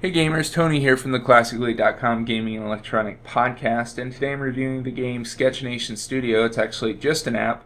Hey gamers, Tony here from the ClassicAlite.com Gaming and Electronic Podcast, and today I'm reviewing the game Sketch Nation Studio. It's actually just an app,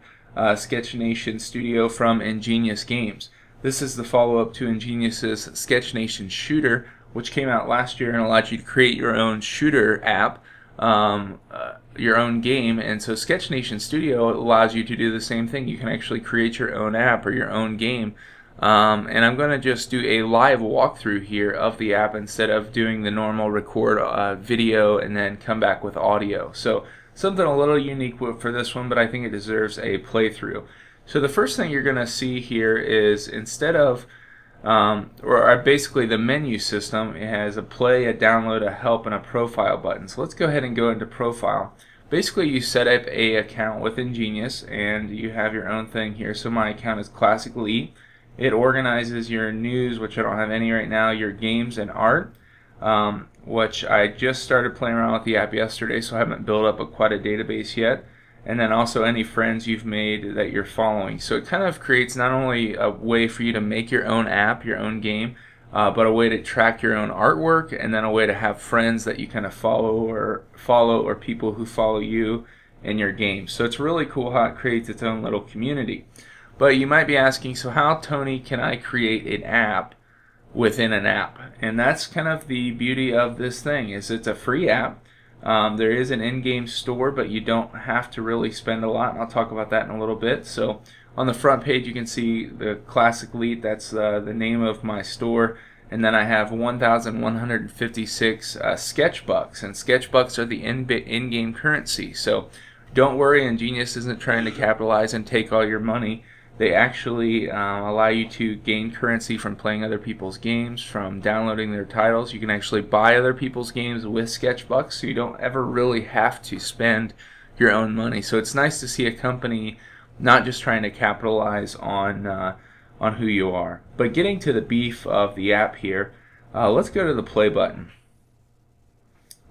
Sketch Nation Studio from Ingenious Games. This is the follow-up to Ingenious' Sketch Nation Shooter, which came out last year and allowed you to create your own shooter app, your own game. And so Sketch Nation Studio allows you to do the same thing. You can actually create your own app or your own game. And I'm going to just do a live walkthrough here of the app instead of doing the normal record video and then come back with audio. So something a little unique for this one, but I think it deserves a playthrough. So the first thing you're going to see here is instead of, basically the menu system, it has a play, a download, a help, and a profile button. So let's go ahead and go into profile. Basically you set up a account with Ingenious and you have your own thing here. So my account is Classic Elite. It organizes your news, which I don't have any right now, your games and art, which I just started playing around with the app yesterday, so I haven't built up quite a database yet. And then also any friends you've made that you're following. So it kind of creates not only a way for you to make your own app, your own game, but a way to track your own artwork, and then a way to have friends that you kind of follow or people who follow you in your game. So it's really cool how it creates its own little community. But you might be asking, so how, Tony, can I create an app within an app? And that's kind of the beauty of this thing, is it's a free app. There is an in-game store, but you don't have to really spend a lot, and I'll talk about that in a little bit. So on the front page you can see the Classic Elite, that's the name of my store, and then I have 1,156 Sketchbucks, and Sketchbucks are the in-game currency. So don't worry, Ingenious isn't trying to capitalize and take all your money. They actually allow you to gain currency from playing other people's games, from downloading their titles. You can actually buy other people's games with Sketchbucks, so you don't ever really have to spend your own money. So it's nice to see a company not just trying to capitalize on who you are. But getting to the beef of the app here, let's go to the play button.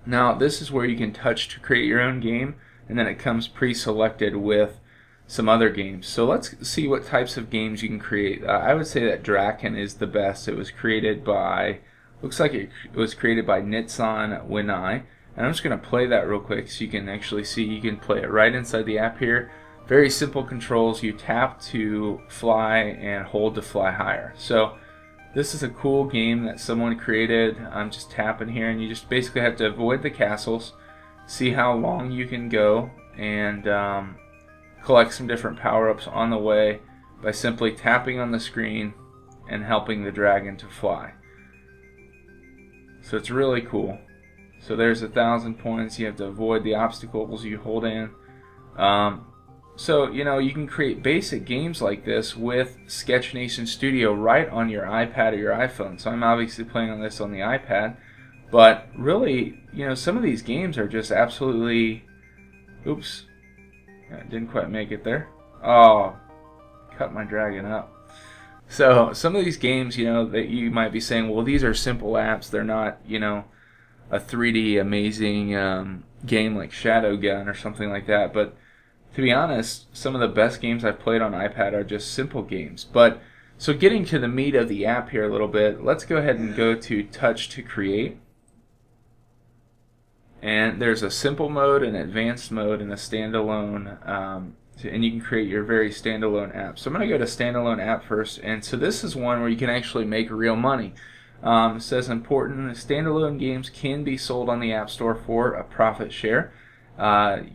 Now this is where you can touch to create your own game, and then it comes pre-selected with some other games. So let's see what types of games you can create. I would say that Draakon is the best. It was created by, looks like it was created by Nitsan Winai. And I'm just going to play that real quick so you can actually see. You can play it right inside the app here. Very simple controls. You tap to fly and hold to fly higher. So this is a cool game that someone created. I'm just tapping here, and you just basically have to avoid the castles, see how long you can go, and collect some different power-ups on the way by simply tapping on the screen and helping the dragon to fly. So it's really cool. So there's 1,000 points. You have to avoid the obstacles you hold in. So you can create basic games like this with Sketch Nation Studio right on your iPad or your iPhone. So I'm obviously playing on this on the iPad, but really, some of these games are just absolutely, oops, I didn't quite make it there. Oh, cut my dragon up. So some of these games, that you might be saying, well, these are simple apps. They're not, a 3D amazing game like Shadowgun or something like that. But to be honest, some of the best games I've played on iPad are just simple games. But so getting to the meat of the app here a little bit, let's go ahead and go to Touch to Create. And there's a simple mode, an advanced mode, and a standalone, and you can create your very standalone app. So I'm going to go to standalone app first, and so this is one where you can actually make real money. It says important, standalone games can be sold on the App Store for a profit share.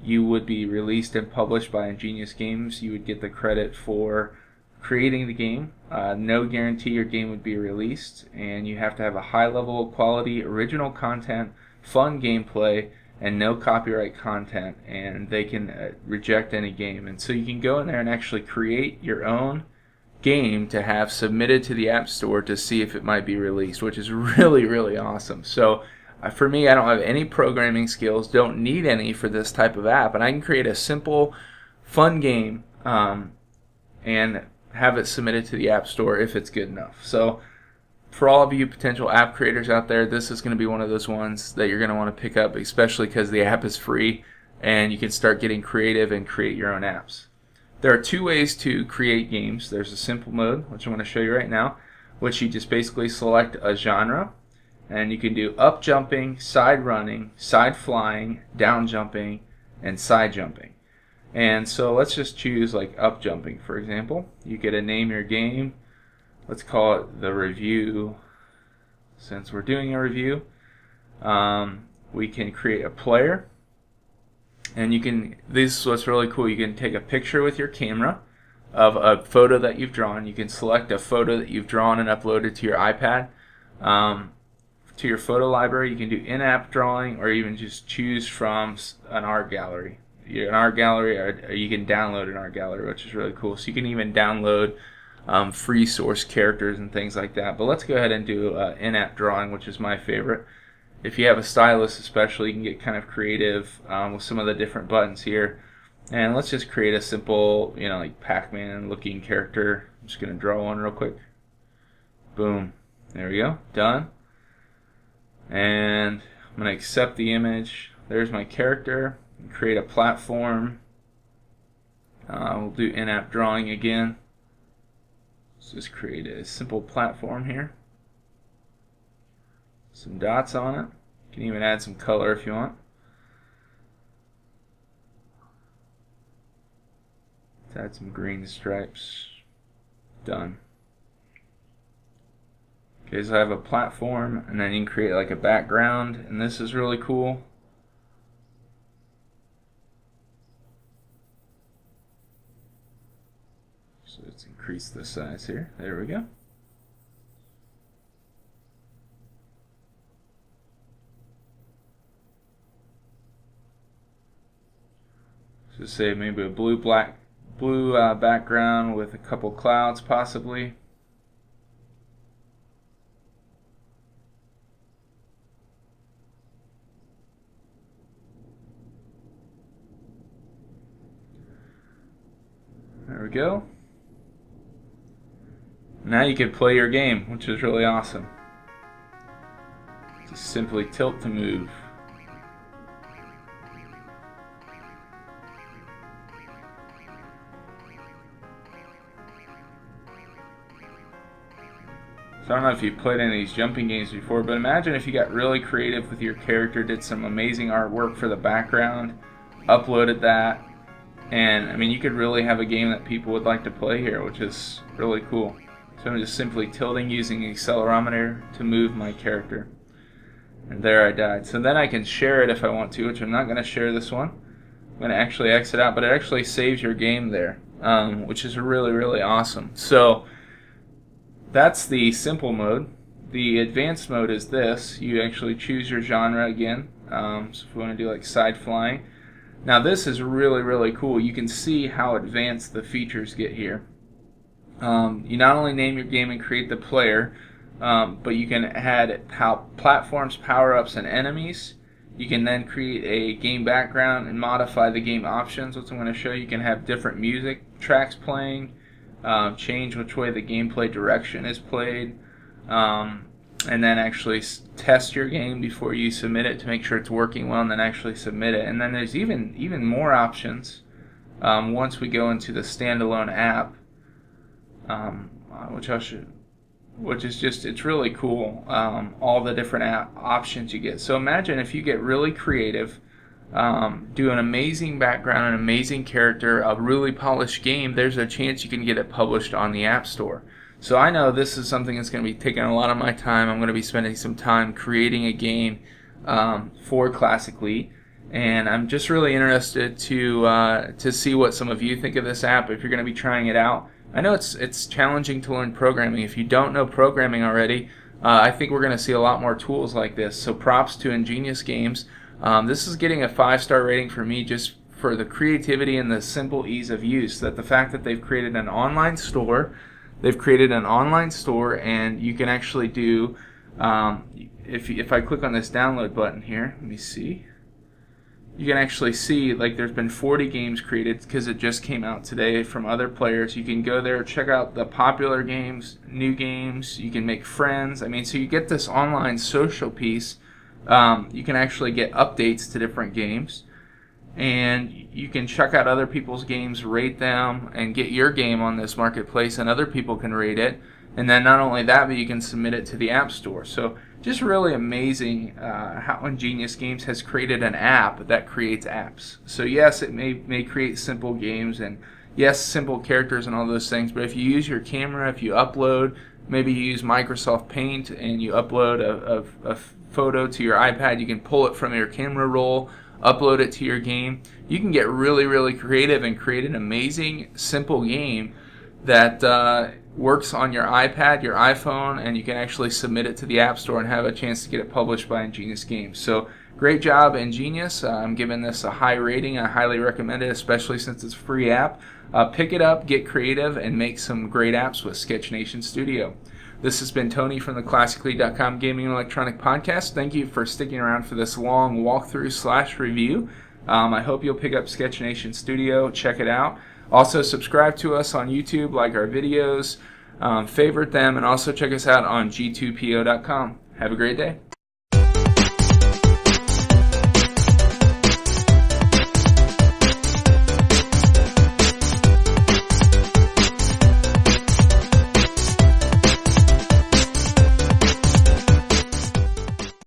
You would be released and published by Ingenious Games. You would get the credit for creating the game. No guarantee your game would be released, and you have to have a high level of quality, original content, fun gameplay, and no copyright content, and they can reject any game. And so you can go in there and actually create your own game to have submitted to the App Store to see if it might be released, which is really, really awesome. So for me, I don't have any programming skills, don't need any for this type of app, and I can create a simple, fun game and have it submitted to the App Store if it's good enough. So for all of you potential app creators out there, this is going to be one of those ones that you're going to want to pick up, especially because the app is free and you can start getting creative and create your own apps. There are two ways to create games. There's a simple mode, which I'm going to show you right now, which you just basically select a genre, And you can do up jumping, side running, side flying, down jumping, and side jumping. And so let's just choose like up jumping, for example. You get to name your game. Let's call it the review. Since we're doing a review, we can create a player. And you can, this is what's really cool, you can take a picture with your camera of a photo that you've drawn. You can select a photo that you've drawn and upload it to your iPad. To your photo library, you can do in-app drawing, or even just choose from an art gallery. An art gallery, or you can download an art gallery, which is really cool. So you can even download free source characters and things like that. But let's go ahead and do in-app drawing, which is my favorite. If you have a stylus especially, you can get kind of creative with some of the different buttons here. And let's just create a simple, like Pac-Man looking character. I'm just going to draw one real quick. Boom. There we go. Done. And I'm going to accept the image. There's my character. Create a platform. We'll do in-app drawing again. Let's just create a simple platform here. Some dots on it. You can even add some color if you want. Let's add some green stripes. Done. Okay, so I have a platform, and then you can create like a background, and this is really cool. So let's increase the size here. There we go. So say maybe a blue background with a couple clouds possibly. There we go. Now you can play your game, which is really awesome. Just simply tilt to move. So I don't know if you've played any of these jumping games before, but imagine if you got really creative with your character, did some amazing artwork for the background, uploaded that, and I mean you could really have a game that people would like to play here, which is really cool. So I'm just simply tilting using the accelerometer to move my character. And there I died. So then I can share it if I want to, which I'm not going to share this one. I'm going to actually exit out, but it actually saves your game there, which is really, really awesome. So that's the simple mode. The advanced mode is this. You actually choose your genre again. So if we want to do like side flying. Now this is really, really cool. You can see how advanced the features get here. You not only name your game and create the player, but you can add platforms, power-ups, and enemies. You can then create a game background and modify the game options, which I'm going to show you. You can have different music tracks playing, change which way the gameplay direction is played, and then actually test your game before you submit it to make sure it's working well, and then actually submit it. And then there's even more options once we go into the standalone app. Which is just, it's really cool, all the different options you get. So imagine if you get really creative, do an amazing background, an amazing character, a really polished game, there's a chance you can get it published on the App Store. So I know this is something that's going to be taking a lot of my time. I'm going to be spending some time creating a game for Classically. And I'm just really interested to see what some of you think of this app if you're going to be trying it out. I know it's challenging to learn programming. If you don't know programming already, I think we're going to see a lot more tools like this. So props to Ingenious Games. This is getting a 5-star rating for me just for the creativity and the simple ease of use. That the fact that they've created an online store, and you can actually do. If I click on this download button here, let me see. You can actually see like there's been 40 games created because it just came out today from other players. You can go there, check out the popular games, new games. You can make friends. I mean, so you get this online social piece. You can actually get updates to different games, and you can check out other people's games, rate them, and get your game on this marketplace, and other people can rate it. And then not only that, but you can submit it to the App Store. So just really amazing how Ingenious Games has created an app that creates apps. So yes, it may create simple games and yes, simple characters and all those things, but if you use your camera, if you upload, maybe you use Microsoft Paint and you upload a photo to your iPad, you can pull it from your camera roll, upload it to your game. You can get really, really creative and create an amazing, simple game that works on your iPad, your iPhone, and you can actually submit it to the App Store and have a chance to get it published by Ingenious Games. So great job, Ingenious. I'm giving this a high rating. I highly recommend it, especially since it's a free app. Pick it up, get creative, and make some great apps with Sketch Nation Studio. This has been Tony from the Classically.com Gaming and Electronic Podcast. Thank you for sticking around for this long walkthrough/review. I hope you'll pick up Sketch Nation Studio, check it out. Also, subscribe to us on YouTube, like our videos, favorite them, and also check us out on g2po.com. Have a great day.